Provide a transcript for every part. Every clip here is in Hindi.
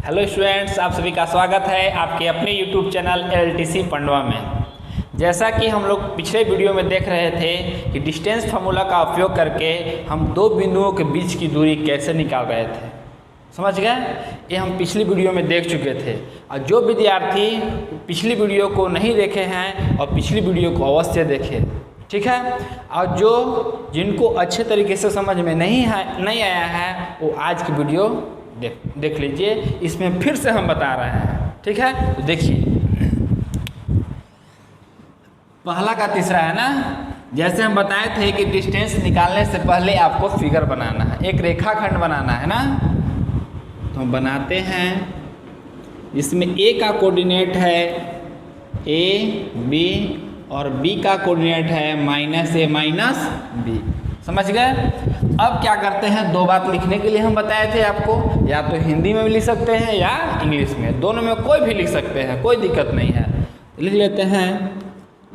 हेलो स्टूडेंट्स, आप सभी का स्वागत है आपके अपने यूट्यूब चैनल LTC पंडवा में। जैसा कि हम लोग पिछले वीडियो में देख रहे थे कि डिस्टेंस फार्मूला का उपयोग करके हम दो बिंदुओं के बीच की दूरी कैसे निकाल रहे थे, समझ गए। ये हम पिछली वीडियो में देख चुके थे और जो विद्यार्थी पिछली वीडियो को नहीं देखे हैं और पिछली वीडियो को अवश्य देखें, ठीक है। और जो जिनको अच्छे तरीके से समझ में नहीं आया है वो आज की वीडियो देख लीजिए। इसमें फिर से हम बता रहे हैं, ठीक है। तो देखिए, पहला का तीसरा है ना। जैसे हम बताए थे कि डिस्टेंस निकालने से पहले आपको फिगर बनाना है, एक रेखाखंड बनाना है ना। तो हम बनाते हैं। इसमें ए का कोऑर्डिनेट है A, B और B का कोऑर्डिनेट है -A -B, समझ गए। अब क्या करते हैं, दो बात लिखने के लिए हम बताए थे आपको, या तो हिंदी में भी लिख सकते हैं या इंग्लिश में, दोनों में कोई भी लिख सकते हैं, कोई दिक्कत नहीं है। लिख लेते हैं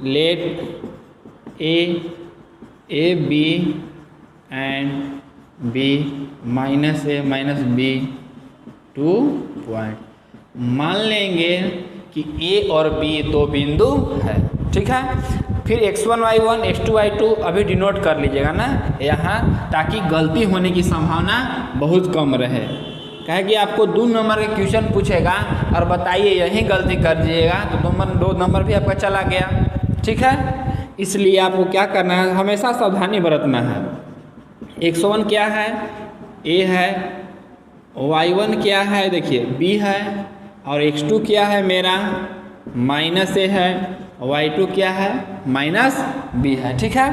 let A B and B -A -B 2 point. मान लेंगे कि A और B दो बिंदु है, ठीक है। फिर x1 y1 x2 y2 अभी डिनोट कर लीजिएगा ना यहाँ, ताकि गलती होने की संभावना बहुत कम रहे। कहे कि आपको 2 नंबर का क्वेश्चन पूछेगा और बताइए यहीं गलती कर दीजिएगा तो 2 नंबर भी आपका चला गया, ठीक है। इसलिए आपको क्या करना है, हमेशा सावधानी बरतना है। x1 क्या है, A है, y1 क्या है, देखिए B है, और x2 क्या है मेरा -A है, y2 क्या है -B है, ठीक है।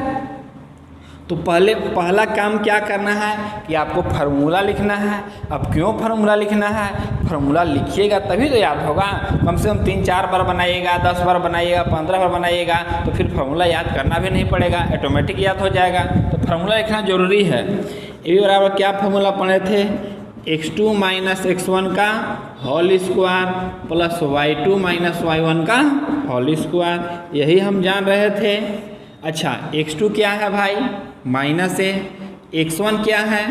तो पहला काम क्या करना है कि आपको फार्मूला लिखना है। अब क्यों फार्मूला लिखना है, फार्मूला लिखिएगा तभी तो याद होगा। कम से कम 3-4 बार बनाइएगा, 10 बार बनाइएगा, 15 बार बनाइएगा तो फिर फार्मूला याद करना भी नहीं पड़ेगा, ऑटोमेटिक याद हो जाएगा। तो फार्मूला लिखना जरूरी है। ये बराबर क्या फार्मूला पढ़े थे, x2 -x1 का whole square plus y2 -y1 का होल स्क्वायर, यही हम जान रहे थे। अच्छा, x2 क्या है भाई -A, x1 क्या है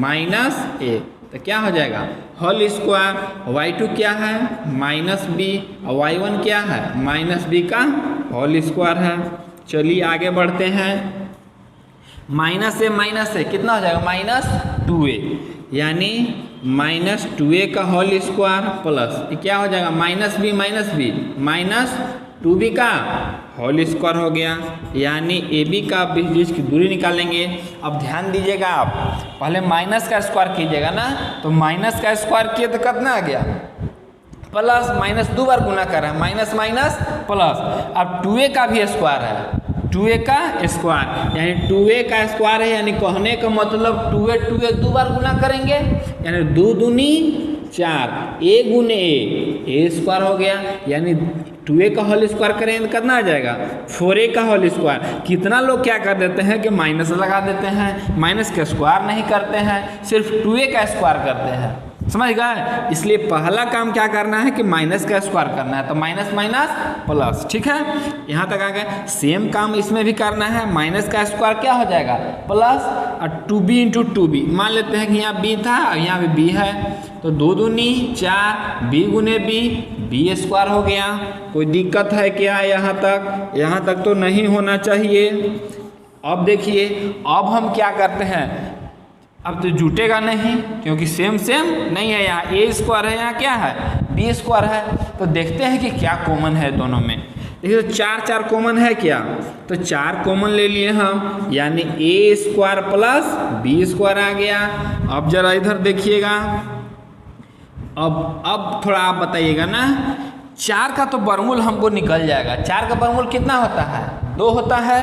-A, तो क्या हो जाएगा होल स्क्वायर, y2 क्या है -B और y1 क्या है -B का होल स्क्वायर है। चलिए आगे बढ़ते हैं। -A कितना हो जाएगा -2A, यानी -2A का होल स्क्वायर प्लस क्या हो जाएगा -B -2B का होल स्क्वायर हो गया, यानी AB का बीच की दूरी निकालेंगे। अब ध्यान दीजिएगा, आप पहले माइनस का स्क्वायर कीजिएगा ना, तो माइनस का स्क्वायर किए तो कितना आ गया प्लस, माइनस 2 बार गुना कर रहा है, माइनस प्लस। अब 2A का भी स्क्वायर है, 2A का स्क्वायर यानी 2A का स्क्वायर है, यानी कहने का मतलब 2A 2 बार गुना करेंगे, यानी 2 दूनी 4, A गुने A स्क्वायर हो गया, यानी 2A का होल स्क्वायर करेंगे तो कितना आ जाएगा 4A का होल स्क्वायर। कितना लोग क्या कर देते हैं कि माइनस लगा देते हैं, माइनस का स्क्वायर नहीं करते हैं, सिर्फ 2A का स्क्वायर करते हैं, समझ गए। इसलिए पहला काम क्या करना है कि माइनस का स्क्वायर करना है, तो माइनस प्लस, ठीक है। यहाँ तक आ गए। सेम काम इसमें भी करना है, माइनस का स्क्वायर क्या हो जाएगा प्लस, और 2B × 2B। मान लेते हैं कि यहाँ B था और यहाँ भी B है, तो 2 दूनी 4, B गुने B स्क्वायर हो गया। कोई दिक्कत है क्या यहाँ तक तो नहीं होना चाहिए। अब देखिए, अब हम क्या करते हैं, अब तो जुटेगा नहीं क्योंकि सेम नहीं है, यहाँ A स्क्वायर है, यहाँ क्या है B स्क्वायर है। तो देखते हैं कि क्या कॉमन है दोनों में। देखिए तो 4 कॉमन है क्या, तो 4 कॉमन ले लिए हम, यानी A square plus B square आ गया। अब जरा इधर देखिएगा, अब थोड़ा आप बताइएगा ना, 4 का तो वर्गमूल हमको निकल जाएगा। 4 का वर्गमूल कितना होता है 2 होता है।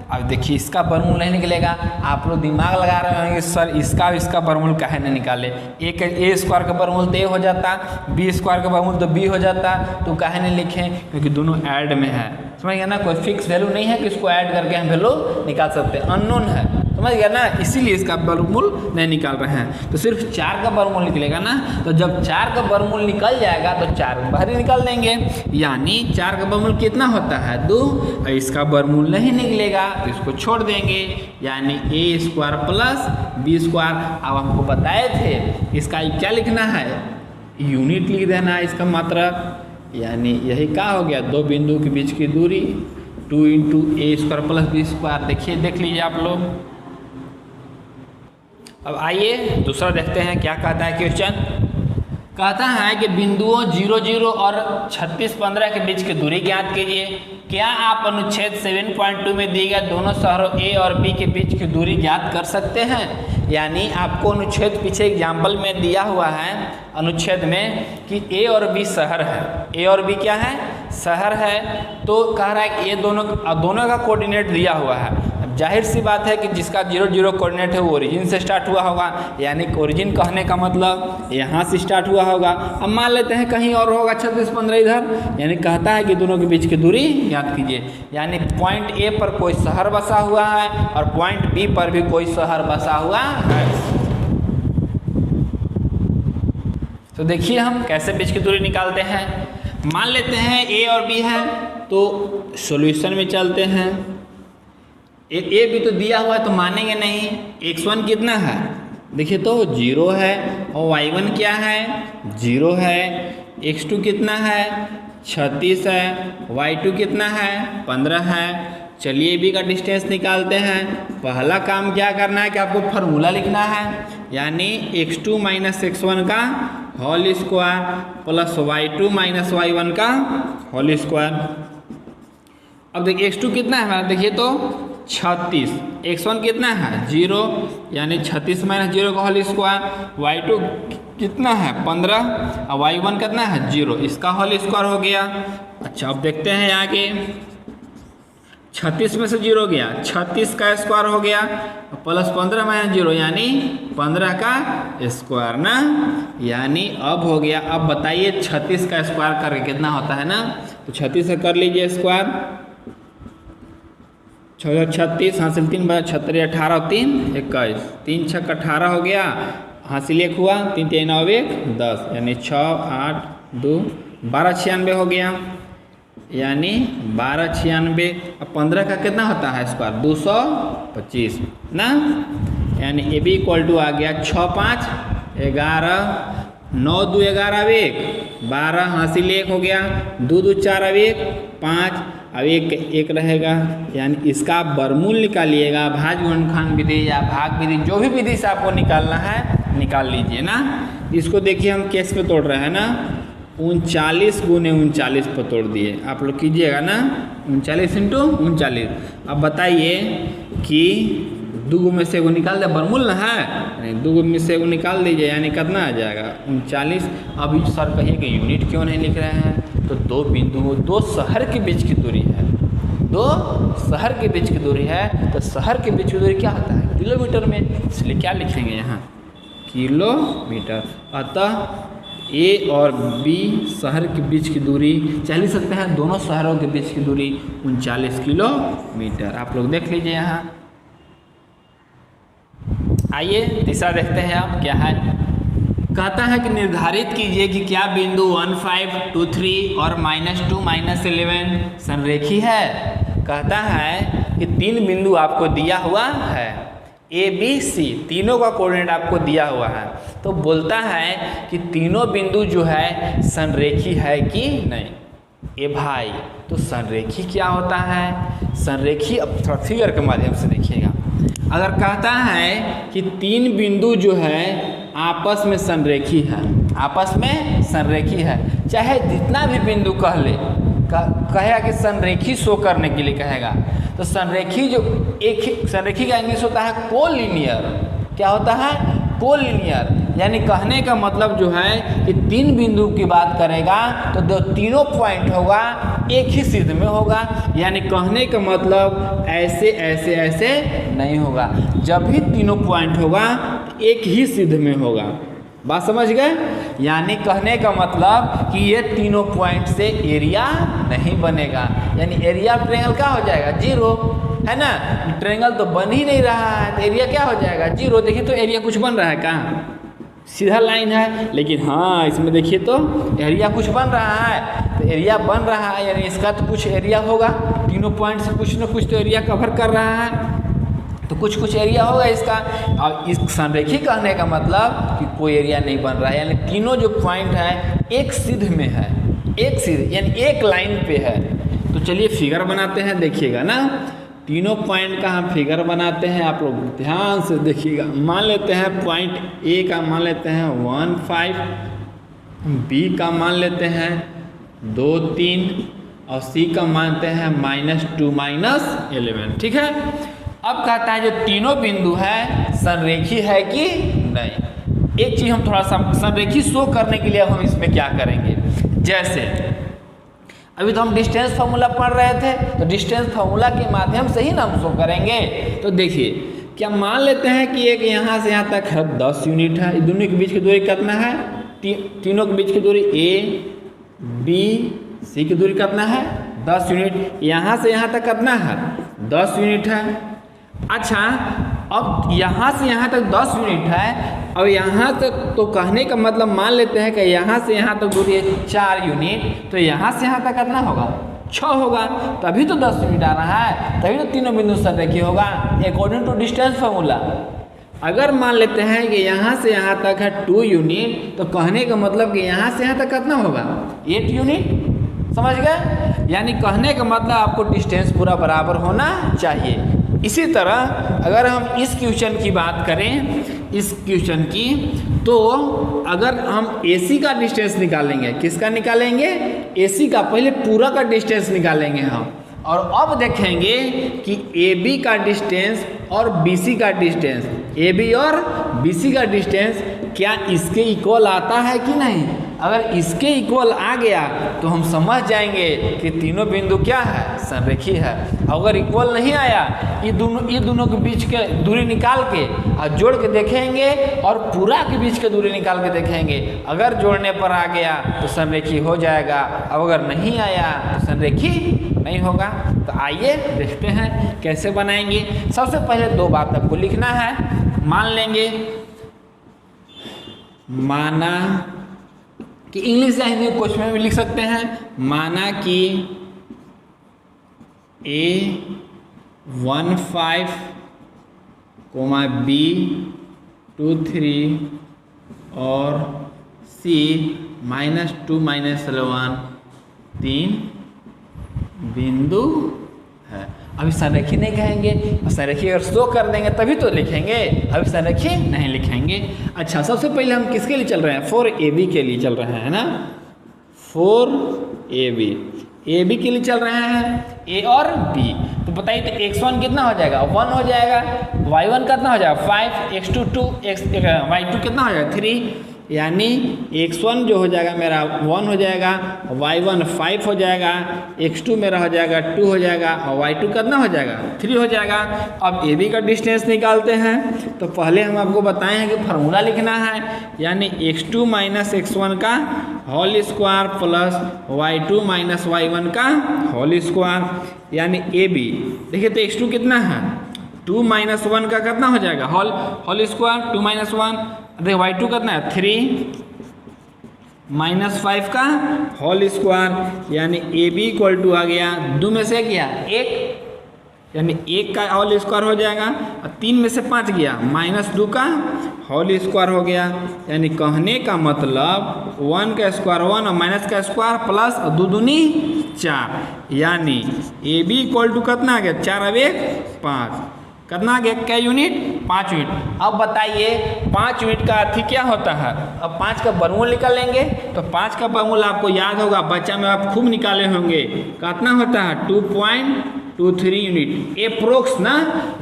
अब देखिए इसका वर्गमूल नहीं निकलेगा, आप लोग दिमाग लगा रहे होंगे सर इसका वर्गमूल काहे नहीं निकाले। A स्क्वायर का वर्गमूल तो A हो जाता, B स्क्वायर का वर्गमूल तो B हो जाता, तो काहे नहीं लिखें, क्योंकि दोनों ऐड में है, समझ गया ना। कोई फिक्स वैल्यू नहीं है कि इसको ऐड करके हम वैल्यू निकाल सकते हैं, अननोन है, समझ गया ना। इसीलिए इसका वर्गमूल नहीं निकाल रहे हैं, तो सिर्फ 4 का वर्गमूल निकलेगा ना। तो जब 4 का वर्गमूल निकल जाएगा तो 4 बाहर ही निकाल देंगे, यानी 4 का वर्गमूल कितना होता है 2, और इसका वर्गमूल नहीं निकलेगा तो इसको छोड़ देंगे, यानी A square plus B square. अब हमको बताए थे इसका क्या लिखना है, यूनिट लिख देना है इसका मतलब, यानी यही क्या हो गया, दो बिंदु के बीच की दूरी 2 इंटू ए स्क्वायर प्लस बी स्क्वायर। देखिए, देख लीजिए आप लोग। अब आइए दूसरा देखते हैं क्या कहता है क्वेश्चन। कहता है कि बिंदुओं 0, 0 और 36, 15 के बीच की दूरी ज्ञात कीजिए। क्या आप अनुच्छेद 7.2 में दिए गए दोनों शहरों ए और बी के बीच की दूरी ज्ञात कर सकते हैं? यानी आपको अनुच्छेद पीछे एग्जाम्पल में दिया हुआ है अनुच्छेद में कि ए और बी शहर है। ए और बी क्या है? शहर है। तो कह रहा है कि ये दोनों का कोऑर्डिनेट दिया हुआ है। अब जाहिर सी बात है कि जिसका 0, 0 कोऑर्डिनेट है वो ओरिजिन से स्टार्ट हुआ होगा, यानी ओरिजिन कहने का मतलब यहाँ से स्टार्ट हुआ होगा। अब मान लेते हैं कहीं और होगा 36, 15 इधर, यानी कहता है कि दोनों के बीच की दूरी ज्ञात कीजिए। यानी पॉइंट ए पर कोई शहर बसा हुआ है और पॉइंट बी पर भी कोई शहर बसा हुआ है। तो देखिए हम कैसे बीच की दूरी निकालते हैं। मान लेते हैं ए और बी है, तो सॉल्यूशन में चलते हैं। ए बी तो दिया हुआ है तो मानेंगे नहीं। x1 कितना है? देखिए तो 0 है, और y1 क्या है? 0 है। x2 कितना है? 36 है। y2 कितना है? 15 है। चलिए बी का डिस्टेंस निकालते हैं। पहला काम क्या करना है कि आपको फार्मूला लिखना है, यानी x2 माइनस x1 का whole square plus y2 minus y1 का होल स्क्वायर। अब देखिए x2 कितना है हमारा? देखिए तो 36, x1 कितना है? 0, यानी 36 माइनस 0 का होल स्क्वायर। y2 कितना है? 15, और y1 कितना है? 0, इसका होल स्क्वायर हो गया। अच्छा अब देखते हैं आगे। 36 में से 0 गया, 36 का स्क्वायर हो गया, प्लस 15 माइनस 0 यानी 15 का स्क्वायर ना, यानी अब हो गया। अब बताइए 36 का स्क्वायर करके कितना होता है ना, तो 36 से कर लीजिए स्क्वायर। 36 हासिल 3 बजा 36, 18 3 21, 3 6 18 हो गया, हासिल 1 हुआ, 3 3 9 1 10, यानी 6 8 2 12 96 हो गया, यानी 12 96। अब 15 का कितना होता है स्क्वायर? 225 ना, यानी ए बी इक्वल टू आ गया 6 5 11 9 2 11 अब 1 12, हासिल 1 हो गया, 2 2 4 अब 1 5, अब एक रहेगा, यानी इसका आप वर्गमूल निकालिएगा। भाज्य गुणनखंड विधि या भाग विधि, जो भी विधि से आपको निकालना है निकाल लीजिए ना। इसको देखिए हम केस पे तोड़ रहे हैं ना, 39 गुने 39 पर तोड़ दिए, आप लोग कीजिएगा ना, 39 इंटू 39। अब बताइए कि 2 में से एगो निकाल दे, वर्गमूल ना है, 2 में से एगो निकाल दीजिए, यानी कितना आ जाएगा? 39। अभी सर कहिए कि यूनिट क्यों नहीं लिख रहे हैं, तो दो बिंदुओं, दो शहर के बीच की दूरी है, दो शहर के बीच की दूरी है, तो शहर के बीच की दूरी क्या होता है? किलोमीटर में, इसलिए क्या लिखेंगे यहाँ? किलोमीटर। अतः ए और बी शहर के बीच की दूरी, चल ही सकते हैं दोनों शहरों के बीच की दूरी 39 किलोमीटर। आप लोग देख लीजिए यहाँ। आइए तीसरा देखते हैं आप क्या है। कहता है कि निर्धारित कीजिए कि क्या बिंदु 1 5 2 3 और -2 -11 संरेखी है। कहता है कि 3 बिंदु आपको दिया हुआ है, ए बी सी, तीनों का कोऑर्डिनेट आपको दिया हुआ है। तो बोलता है कि तीनों बिंदु जो है संरेखी है कि नहीं। ए भाई, तो संरेखी क्या होता है? संरेखी अब थोड़ा फिगर के माध्यम से देखिएगा। अगर कहता है कि 3 बिंदु जो है आपस में संरेखी है, आपस में संरेखी है, चाहे जितना भी बिंदु कह ले, कहेगा कि संरेखी शो करने के लिए कहेगा, तो संरेखी जो एक ही संरेखी का इंग्लिश होता है कोलिनियर। क्या होता है? कोलिनियर। यानी कहने का मतलब जो है कि 3 बिंदु की बात करेगा तो तीनों पॉइंट होगा एक ही सिद्ध में होगा। यानी कहने का मतलब ऐसे ऐसे ऐसे नहीं होगा, जब भी तीनों पॉइंट होगा एक ही सिद्ध में होगा। बात समझ गए? यानी कहने का मतलब कि ये तीनों पॉइंट से एरिया नहीं बनेगा, यानी एरिया ट्रायंगल क्या हो जाएगा? 0, है ना। ट्रायंगल तो बन ही नहीं रहा है, तो एरिया क्या हो जाएगा? 0। देखिए तो एरिया कुछ बन रहा है कहाँ? सीधा लाइन है, लेकिन हाँ इसमें देखिए तो एरिया कुछ बन रहा है, तो एरिया बन रहा है यानी इसका तो कुछ एरिया होगा, तीनों पॉइंट से कुछ ना कुछ तो एरिया कवर कर रहा है। तो कुछ एरिया होगा इसका। और इस संरेखी कहने का मतलब कि कोई एरिया नहीं बन रहा है, यानी तीनों जो पॉइंट है एक सिद्ध में है, एक सिद्ध यानी एक लाइन पे है। तो चलिए फिगर बनाते हैं, देखिएगा ना, तीनों पॉइंट का हम फिगर बनाते हैं, आप लोग ध्यान से देखिएगा। मान लेते हैं पॉइंट ए का मान लेते हैं 1,5, बी का मान लेते हैं 2, 3 और सी का मानते हैं -2 -11। ठीक है। अब कहता है जो तीनों बिंदु है संरेखी है कि नहीं। एक चीज हम थोड़ा सा संरेखी शो करने के लिए हम इसमें क्या करेंगे, जैसे अभी तो हम डिस्टेंस फार्मूला पढ़ रहे थे, तो डिस्टेंस फार्मूला के माध्यम से ही ना हम शो करेंगे। तो देखिए क्या मान लेते हैं कि एक यहाँ से यहाँ तक है 10 यूनिट है, दोनों के बीच की दूरी कितना है, तीनों के बीच की दूरी ए बी सी की दूरी कितना है 10 यूनिट। यहाँ से यहाँ तक कितना है 10 यूनिट है। अच्छा अब यहाँ से यहाँ तक 10 यूनिट है, और यहाँ तक तो कहने का मतलब मान लेते हैं कि यहाँ से यहाँ तक दूरी है 4 यूनिट, तो यहाँ से यहाँ तक कितना होगा 6 होगा, तभी तो 10 यूनिट आ रहा है, तभी तो तीनों बिंदु संरेखी होगा अकॉर्डिंग टू डिस्टेंस फार्मूला। अगर मान लेते हैं कि यहाँ से यहाँ तक है 2 यूनिट, तो कहने का मतलब कि यहाँ से यहाँ तक कितना होगा 8 यूनिट। समझ गए, यानी कहने का मतलब आपको डिस्टेंस पूरा बराबर होना चाहिए। इसी तरह अगर हम इस क्वेश्चन की बात करें, इस क्वेश्चन की, तो अगर हम AC का डिस्टेंस निकालेंगे, किसका निकालेंगे AC का, पहले पूरा का डिस्टेंस निकालेंगे हम, और अब देखेंगे कि AB का डिस्टेंस और BC का डिस्टेंस, AB और BC का डिस्टेंस क्या इसके इक्वल आता है कि नहीं। अगर इसके इक्वल आ गया तो हम समझ जाएंगे कि तीनों बिंदु क्या है संरेखी है। अगर इक्वल नहीं आया, ये दोनों के बीच के दूरी निकाल के और जोड़ के देखेंगे, और पूरा के बीच के दूरी निकाल के देखेंगे। अगर जोड़ने पर आ गया तो संरेखी हो जाएगा, और अगर नहीं आया तो संरेखी नहीं होगा। तो आइए देखते हैं कैसे बनाएंगे। सबसे पहले 2 बात आपको लिखना है। मान लेंगे, माना कि इंग्लिश या हिंदी क्वेश्चन में भी लिख सकते हैं, माना कि A15, B23 और C-2 -11 3 बिंदु है। अभी संरेखी नहीं कहेंगे, संरेखी अगर शो कर देंगे तभी तो लिखेंगे, अभी संरेखी नहीं लिखेंगे। अच्छा सबसे पहले हम किसके लिए चल रहे हैं, 4AB के लिए चल रहे हैं ना, 4AB के लिए चल रहे हैं, A और B। तो बताइए तो x1 कितना हो जाएगा 1 हो जाएगा, y1 कितना हो जाएगा 5, x2 2, y2 कितना हो जाएगा 3, यानी x1 जो हो जाएगा मेरा 1 हो जाएगा, y1 5 हो जाएगा, x2 मेरा हो जाएगा 2 हो जाएगा, और y2 कितना हो जाएगा 3 हो जाएगा। अब AB का डिस्टेंस निकालते हैं, तो पहले हम आपको बताए हैं कि फार्मूला लिखना है, यानी x2 - x1 का whole square plus y2 - y1 का होल स्क्वायर, यानी AB। देखिए तो x2 कितना है 2 - 1 का कितना हो जाएगा होल स्क्वायर 2 - 1, देखिए y2 कितना है 3 - 5 का होल स्क्वायर, यानी AB = आ गया 2 में से गया 1, यानी 1 का होल स्क्वायर हो जाएगा, और 3 में से 5 गया -2 का होल स्क्वायर हो गया। यानी कहने का मतलब 1 का स्क्वायर 1 और माइनस का स्क्वायर प्लस 2 दूनी 4, यानी AB = कितना आ गया 4 अब 1 5, कितना आ गया क्या यूनिट 5 यूनिट। अब बताइए 5 यूनिट का अर्थ क्या होता है। अब 5 का वर्गमूल निकालेंगे, तो 5 का वर्गमूल आपको याद होगा, बच्चा में आप खूब निकाले होंगे, कितना होता है 2.23 यूनिट एप्रोक्स ना,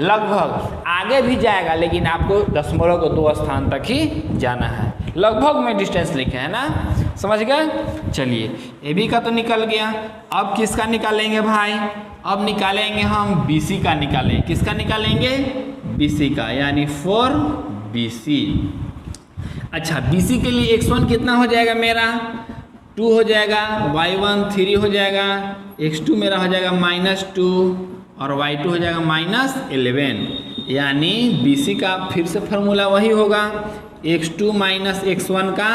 लगभग। आगे भी जाएगा लेकिन आपको दशमलव को 2 स्थान तक ही जाना है, लगभग में डिस्टेंस लिखे है ना, समझ गए। चलिए AB का तो निकल गया, अब किसका निकालेंगे भाई, अब निकालेंगे हम BC का, निकालेंगे किसका निकालेंगे BC का, यानी 4BC। अच्छा BC के लिए x1 कितना हो जाएगा मेरा 2 हो जाएगा, y1 3 हो जाएगा, x2 मेरा हो जाएगा -2 और y2 हो जाएगा -11, यानी BC का फिर से फार्मूला वही होगा x2 - x1 का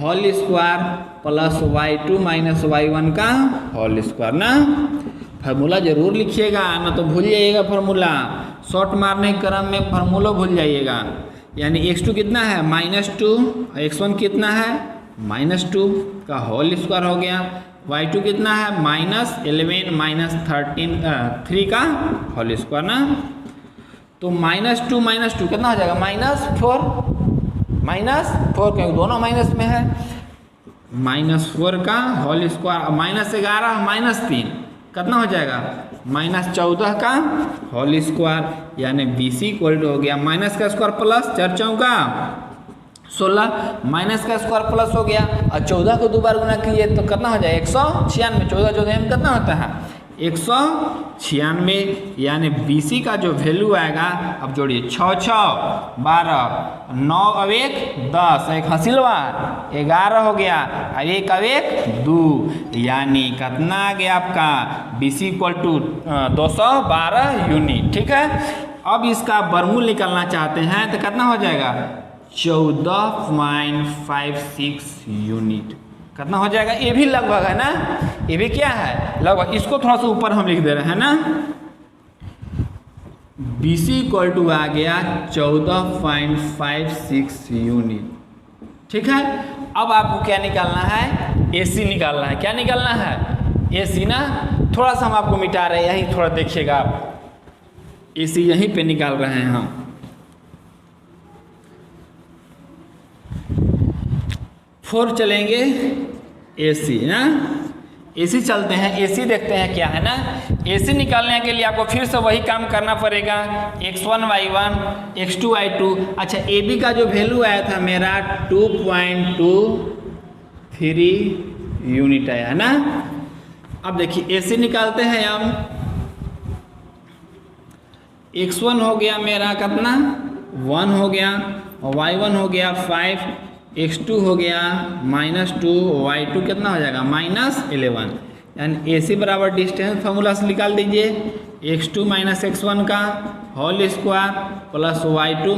whole square plus y2 - y1 का होल स्क्वायर ना। फार्मूला जरूर लिखिएगा, ना तो भूल जाइएगा फार्मूला, शॉर्ट मारने के क्रम में फार्मूला भूल जाइएगा। यानी x2 कितना है -2, x1 कितना है -2 का होल स्क्वायर हो गया, y2 कितना है -11 -3 का होल स्क्वायर ना। तो -2 कितना हो जाएगा -4 क्योंकि दोनों माइनस में है, -4 का होल स्क्वायर, -11 -3 कितना हो जाएगा -14 का होल स्क्वायर। यानी BC इक्वल टू हो गया माइनस का स्क्वायर प्लस 4 चौका 16, माइनस का स्क्वायर प्लस हो गया और 14 को 2 बार गुना कीजिए तो कितना हो जाएगा 196। 14 14 में कितना होता है 196। यानी BC का जो वैल्यू आएगा, अब जोड़िए 6 6 12, 9 अब 1 10, एक हंसिलवा 11 हो गया और 1 अब 1 2, यानी कितना आ गया आपका BC इक्वल टू 212 यूनिट। ठीक है, अब इसका वर्गमूल निकालना चाहते हैं तो कितना हो जाएगा 14.56 यूनिट। कितना हो जाएगा, ये भी लगभग है ना, ये भी क्या है लगभग। इसको थोड़ा सा ऊपर हम लिख दे रहे हैं ना, BC इक्वल टू आ गया 14.56 यूनिट। ठीक है, अब आपको क्या निकालना है AC निकालना है। क्या निकालना है AC ना, थोड़ा सा हम आपको मिटा रहे हैं, यहीं थोड़ा देखिएगा आप, AC यहीं पे निकाल रहे हैं हम। फोर चलेंगे AC ना, AC चलते हैं, AC देखते हैं क्या है ना। AC निकालने के लिए आपको फिर से वही काम करना पड़ेगा, x1 y1 x2 y2। अच्छा, AB का जो वैल्यू आया था मेरा 2.23 यूनिट आया है ना। अब देखिए AC निकालते हैं हम, x1 हो गया मेरा कितना 1 हो गया, y1 हो गया 5, x2 हो गया -2, y2 कितना हो जाएगा -11। यानी AC बराबर डिस्टेंस फार्मूला से निकाल दीजिए, x2 - x1 का whole square plus y2 -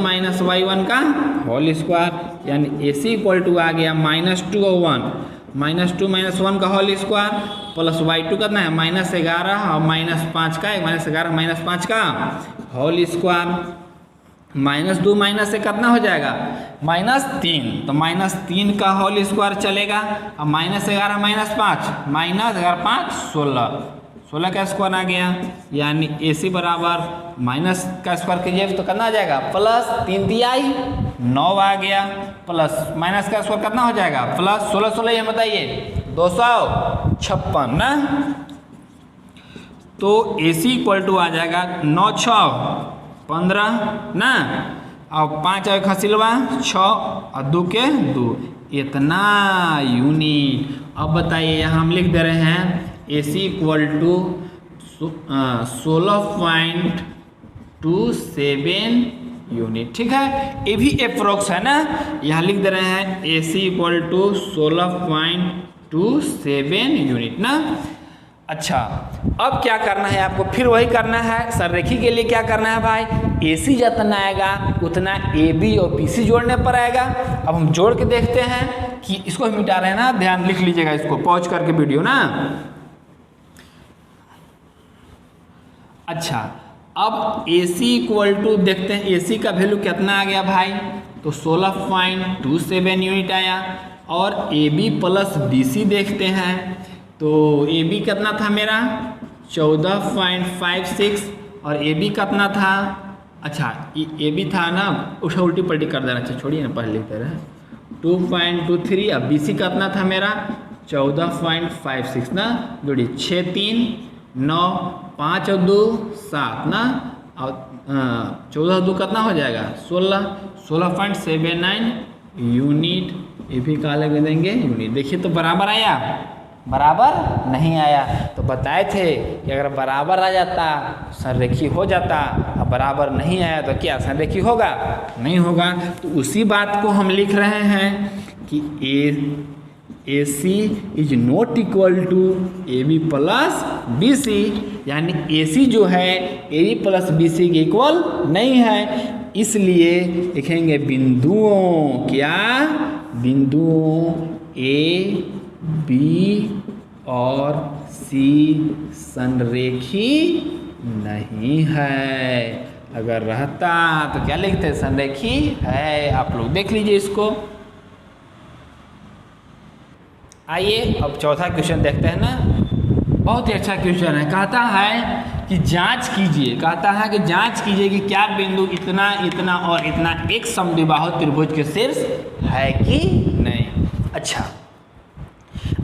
y1 का होल स्क्वायर। यानी AC इक्वल टू आ गया -2 और 1, -2 - 1 का होल स्क्वायर प्लस y2 कितना है -11 और -5 का, -11 -5 का होल स्क्वायर। -2 माइनस से कितना हो जाएगा -3, तो -3 का होल स्क्वायर चलेगा। अब -11 -5, -11 5 16, 16 का स्क्वायर आ गया। यानी AC बराबर माइनस का स्क्वायर कीजिए तो कितना आ जाएगा +3 तिहाई 9 आ गया, प्लस माइनस का स्क्वायर कितना हो जाएगा प्लस 16 16 ये बताइए 256 ना। तो AC इक्वल टू आ जाएगा 9 6 15 ना, और 5 और खसिलवा 6 और 2 के 2, इतना यूनिट। अब बताइए यहाँ हम लिख दे रहे हैं AC इक्वल टू 16.27 यूनिट। ठीक है, ये भी अप्रोक्स है ना, यहाँ लिख दे रहे हैं AC इक्वल टू 16.27 यूनिट ना। अच्छा, अब क्या करना है आपको, फिर वही करना है संरेखी के लिए। क्या करना है भाई, AC जितना आएगा उतना AB और BC जोड़ने पर आएगा। अब हम जोड़ के देखते हैं कि इसको हम मिटा रहे हैं ना, ध्यान लिख लीजिएगा इसको पॉज करके वीडियो ना। अच्छा, अब AC इक्वल टू देखते हैं AC का वैल्यू कितना आ गया भाई, तो 16.27 यूनिट आया। और AB प्लस BC देखते हैं, तो AB कितना था मेरा 14.56 और AB कितना था, अच्छा AB था ना, उसे उल्टी पलटी कर देना चाहिए, छोड़िए ना पहले लिखते रहे 2.23। अब BC कितना था मेरा 14.56 ना, जोड़िए 6 3 9 5 और 2 7 ना, और 14 2 कितना हो जाएगा 16, 16.79 यूनिट। ये भी का लग देंगे यूनिट। देखिए तो बराबर आया, बराबर नहीं आया। तो बताए थे कि अगर बराबर आ जाता संरेखी हो जाता, अब बराबर नहीं आया तो क्या संरेखी होगा, नहीं होगा। तो उसी बात को हम लिख रहे हैं कि AC is not equal to AB plus BC, यानी AC जो है AB प्लस BC के इक्वल नहीं है। इसलिए लिखेंगे बिंदुओं, क्या बिंदुओं A B और C संरेखी नहीं है। अगर रहता तो क्या लिखते, संरेखी है। आप लोग देख लीजिए इसको। आइए अब चौथा क्वेश्चन देखते हैं ना, बहुत ही अच्छा क्वेश्चन है। कहता है कि जांच कीजिए, कहता है कि जांच कीजिए कि क्या बिंदु इतना इतना और इतना एक समद्विबाहु त्रिभुज के शीर्ष है कि नहीं। अच्छा,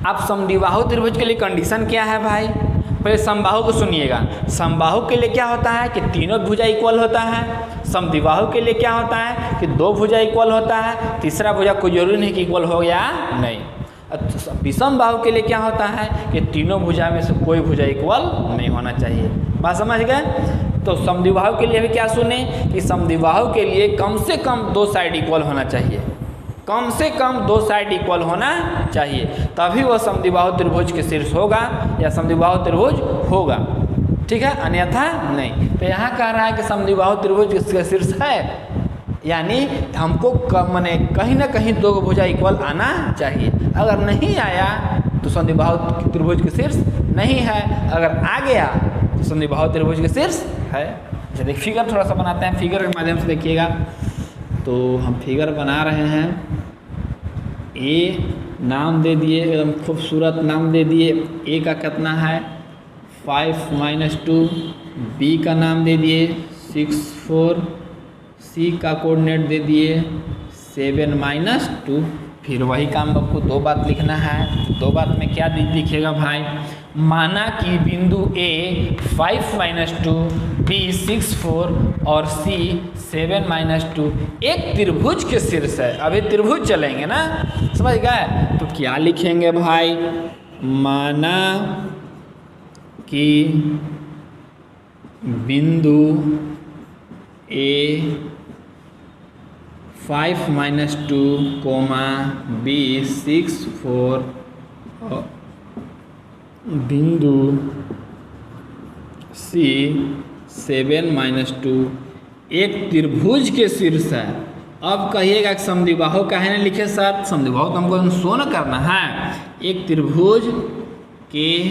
अब समद्विबाहु त्रिभुज के लिए कंडीशन क्या है भाई, पहले समबाहु को सुनिएगा। समबाहु के लिए क्या होता है कि तीनों भुजा इक्वल होता है। समद्विबाहु के लिए क्या होता है कि दो भुजा इक्वल होता है, तीसरा भुजा कोई जरूरी नहीं कि इक्वल हो या नहीं। विषम बाहु के लिए क्या होता है कि तीनों भुजा में से कोई भुजा इक्वल नहीं होना चाहिए। बात समझ गए। तो समद्विबाहु के लिए भी क्या सुने कि समद्विबाहु के लिए कम से कम दो साइड इक्वल होना चाहिए, कम से कम दो साइड इक्वल होना चाहिए, तभी वो समद्विबाहु त्रिभुज के शीर्ष होगा या समद्विबाहु त्रिभुज होगा। ठीक है, अन्यथा नहीं। तो यहाँ कह रहा है कि समद्विबाहु त्रिभुज के शीर्ष है, यानी हमको माने कहीं ना कहीं दो भुजा इक्वल आना चाहिए। अगर नहीं आया तो समद्विबाहु त्रिभुज के शीर्ष नहीं है, अगर आ गया तो समद्विबाहु त्रिभुज के शीर्ष है। अच्छा देखिए, फिगर थोड़ा सा बनाते हैं, फिगर के माध्यम से देखिएगा। तो हम फिगर बना रहे हैं। ए नाम दे दिए, एकदम खूबसूरत नाम दे दिए। ए का कितना है 5 - 2, बी का नाम दे दिए 6 4, सी का कोऑर्डिनेट दे दिए 7 - 2। फिर वही काम आपको दो बात लिखना है। दो बात में क्या लिखिएगा भाई, माना कि बिंदु ए 5 - 2, बी 6 4 और सी 7 - 2 एक त्रिभुज के शीर्ष है। अभी त्रिभुज चलेंगे ना, समझ गए। तो क्या लिखेंगे भाई, माना कि बिंदु ए 5 - 2, बी 6 4 और बिंदु सी 7 - 2 एक त्रिभुज के शीर्ष है। अब कहिएगा कि समद्विबाहु काहे न लिखे सर, समद्विबाहु तो हमको शो न करना है। एक त्रिभुज के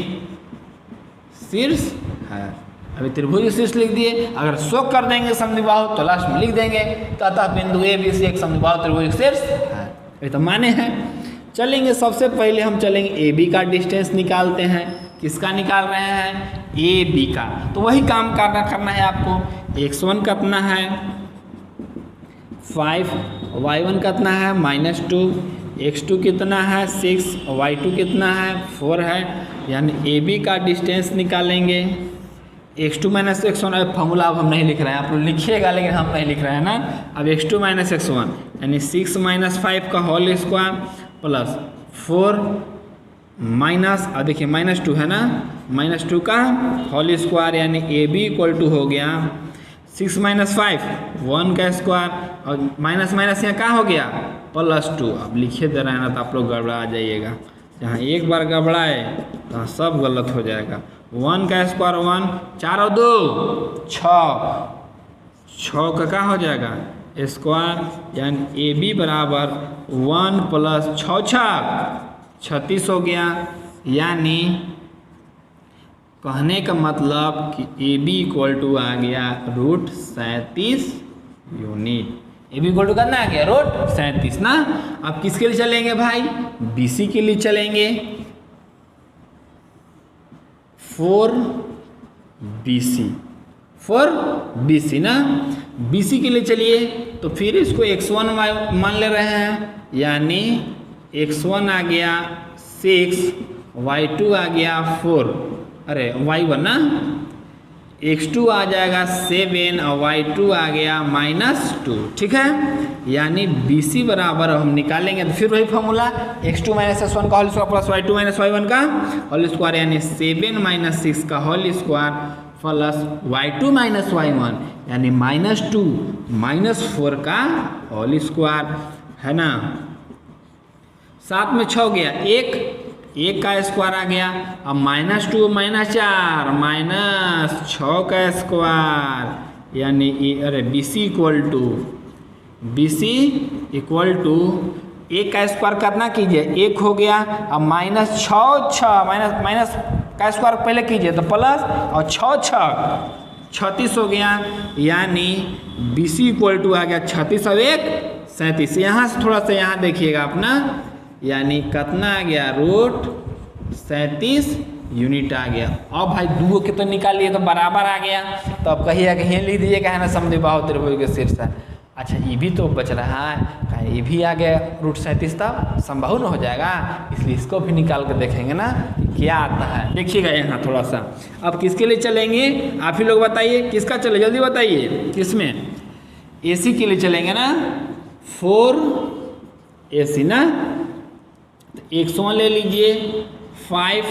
शीर्ष है, अभी त्रिभुज शीर्ष लिख दिए। अगर शो कर देंगे समद्विबाहु तो लास्ट में लिख देंगे, तो अतः बिंदु ए बी सी एक समद्विबाहु त्रिभुज शीर्ष है। ये तो माने हैं। चलेंगे, सबसे पहले हम चलेंगे ए बी का डिस्टेंस निकालते हैं। किसका निकाल रहे हैं, ए बी का। तो वही काम करना है आपको। x1 कितना है 5, y1 कितना है -2, x2 कितना है 6, y2 कितना है 4 है। यानी ए बी का डिस्टेंस निकालेंगे। x2 - x1 फॉर्मूला अब हम नहीं लिख रहे हैं, आप लोग लिखिएगा लेकिन हम नहीं लिख रहे हैं ना। अब x2 - x1 यानी 6 - 5 का होल स्क्वायर प्लस 4 माइनस, अब देखिए -2 है ना, -2 का होल स्क्वायर यानी ए बी इक्वल टू हो गया 6 - 5 1 का स्क्वायर और माइनस माइनस यहाँ क्या हो गया +2। अब लिखे दे रहे हैं ना तो आप लोग गड़बड़ा जाइएगा। जहाँ एक बार गड़बड़ाए तो सब गलत हो जाएगा। 1 का स्क्वायर 1, 4 और 2 6 का क्या हो जाएगा स्क्वायर, यानी ए बी बराबर 1 + 6 36 हो गया। यानी कहने का मतलब कि ए बी इक्वल टू आ गया √37 unit. A B equal to करना आ गया √37 ना। अब किसके लिए चलेंगे भाई, बी सी के लिए चलेंगे। 4BC ना, BC के लिए चलिए तो फिर इसको x1 मान ले रहे हैं, यानी x1 आ गया 6, y2 आ गया 4, अरे y1 ना, x2 आ जाएगा 7 और y2 आ गया -2। ठीक है, यानी BC बराबर हम निकालेंगे तो फिर वही फॉर्मूला x2 - x1 का whole square plus y2 - y1 का होल स्क्वायर, यानी 7 - 6 का whole square plus y2 - y1 यानी -2 - 4 का होल स्क्वायर है ना। 7 में 6 गया, 1 का स्क्वायर आ गया। अब -2 - 4 -6 का स्क्वायर, यानी अरे BC इक्वल टू 1 का स्क्वायर कितना कीजिए 1 हो गया। अब -6 माइनस का स्क्वायर पहले कीजिए तो प्लस और 6 36 हो गया, यानी BC इक्वल टू आ गया 36 और 1 37। यहाँ से थोड़ा सा यहाँ देखिएगा अपना, यानी कितना आ गया √37 यूनिट आ गया। अब भाई दो के तो निकालिए तो बराबर आ गया, तो अब कहिए कि लिख दीजिएगा है ना समद्विबाहु त्रिभुज के शीर्ष है। अच्छा ये भी तो बच रहा है, ये भी आ गया √37, तब समबाहु न हो जाएगा, इसलिए इसको भी निकाल कर देखेंगे ना क्या आता है। देखिएगा यहाँ थोड़ा सा, अब किसके लिए चलेंगे आप ही लोग बताइए, किसका चले जल्दी बताइए, किसमें? AC के लिए चलेंगे ना, 4AC ना, तो x1 ले लीजिए 5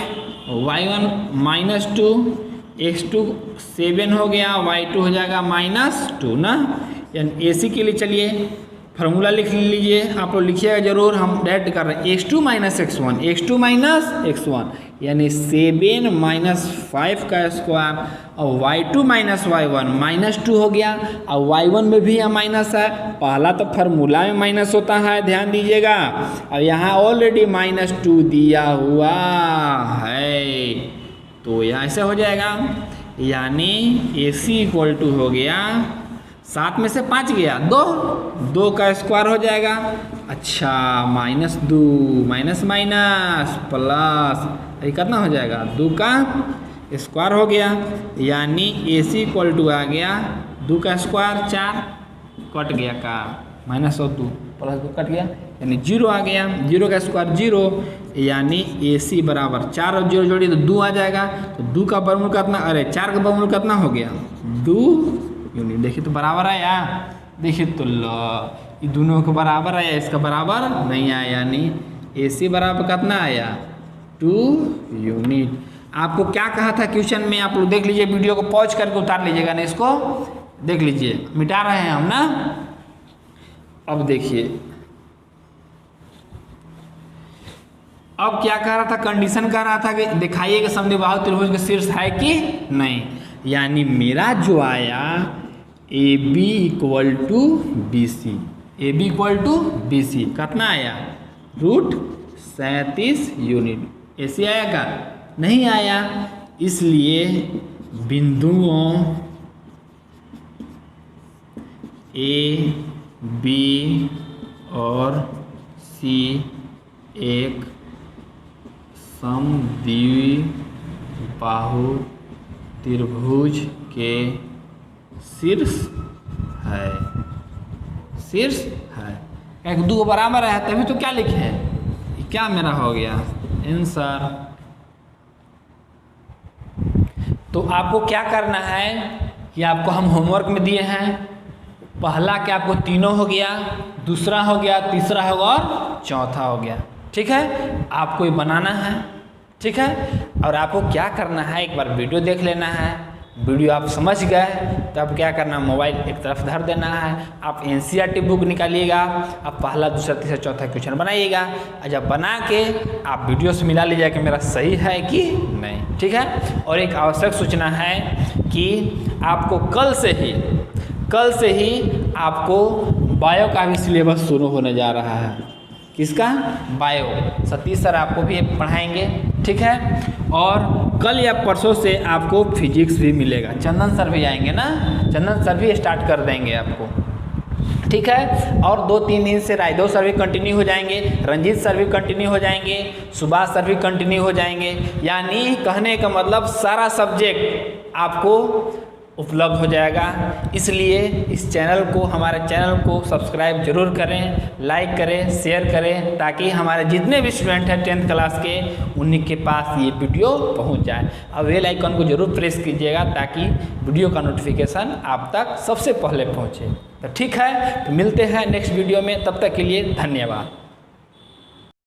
y1 -2 x2 7 हो गया, y2 हो जाएगा -2 ना। यानी AC के लिए चलिए फार्मूला लिख लीजिए, आप लोग लिखिएगा जरूर, हम डायरेक्ट कर रहे हैं x2 - x1 यानी 7 - 5 का स्क्वायर, और y2 - y1 -2 हो गया, और y1 में भी यहाँ माइनस है, पहला तो फार्मूला में माइनस होता है ध्यान दीजिएगा, और यहाँ ऑलरेडी -2 दिया हुआ है, तो यहाँ ऐसे हो जाएगा, यानी AC इक्वल टू हो गया 7 में से 5 गया 2 का स्क्वायर हो जाएगा। अच्छा -2 माइनस प्लस, ये कितना हो जाएगा 2 का स्क्वायर हो गया, यानी AC इक्वल टू आ गया 2 का स्क्वायर 4 कट गया का -2 प्लस 2 कट गया, यानी 0 आ गया, 0 का स्क्वायर 0, यानी AC बराबर 4 और 0 जोड़िए तो 2 आ जाएगा, तो 2 का वर्गमूल कितना, अरे 4 का वर्गमूल कितना हो गया 2 यूनिट। देखिए तो बराबर आया, देखिए तो ये दोनों के बराबर आया, इसका बराबर नहीं आया, यानी AC बराबर कितना आया 2 यूनिट। आपको क्या कहा था क्वेश्चन में, आप लोग देख लीजिए, वीडियो को पॉज करके उतार लीजिएगा ना, इसको देख लीजिए, मिटा रहे हैं हम ना। अब देखिए अब क्या कह रहा था, कंडीशन कह रहा था कि दिखाइए कि समद्विबाहु त्रिभुज के शीर्ष है कि नहीं, यानी मेरा जो आया AB equal to BC, AB equal to BC कितना आया √37 यूनिट। AC आया क्या, नहीं आया, इसलिए बिंदुओं A, B और C एक समद्विबाहु त्रिभुज के शीर्ष है, शीर्ष है, एक 2 बराबर है तभी तो क्या लिखे हैं, क्या मेरा हो गया आंसर। तो आपको क्या करना है कि आपको हम होमवर्क में दिए हैं, पहला क्या आपको तीनों हो गया, दूसरा हो गया, तीसरा होगा और चौथा हो गया, ठीक है, आपको ये बनाना है, ठीक है। और आपको क्या करना है, एक बार वीडियो देख लेना है, वीडियो आप समझ गए तब क्या करना, मोबाइल एक तरफ धर देना है, आप NCERT बुक निकालिएगा, आप पहला दूसरा तीसरा चौथा क्वेश्चन बनाइएगा, और जब बना के आप वीडियो से मिला लीजिएगा कि मेरा सही है कि नहीं, ठीक है। और एक आवश्यक सूचना है कि आपको कल से ही आपको बायो का भी सिलेबस शुरू होने जा रहा है, किसका, बायो, सतीश सर आपको भी पढ़ाएंगे, ठीक है। और कल या परसों से आपको फिजिक्स भी मिलेगा, चंदन सर भी आएंगे ना, चंदन सर भी स्टार्ट कर देंगे आपको, ठीक है। और 2-3 दिन से रायदेव सर भी कंटिन्यू हो जाएंगे, रंजीत सर भी कंटिन्यू हो जाएंगे, सुभाष सर भी कंटिन्यू हो जाएंगे, यानी कहने का मतलब सारा सब्जेक्ट आपको उपलब्ध हो जाएगा। इसलिए इस चैनल को, हमारे चैनल को सब्सक्राइब जरूर करें, लाइक करें, शेयर करें, ताकि हमारे जितने भी स्टूडेंट हैं 10th क्लास के उन्हीं के पास ये वीडियो पहुंच जाए। अब बेल आइकन को जरूर प्रेस कीजिएगा ताकि वीडियो का नोटिफिकेशन आप तक सबसे पहले पहुंचे। तो ठीक है, तो मिलते हैं नेक्स्ट वीडियो में, तब तक के लिए धन्यवाद।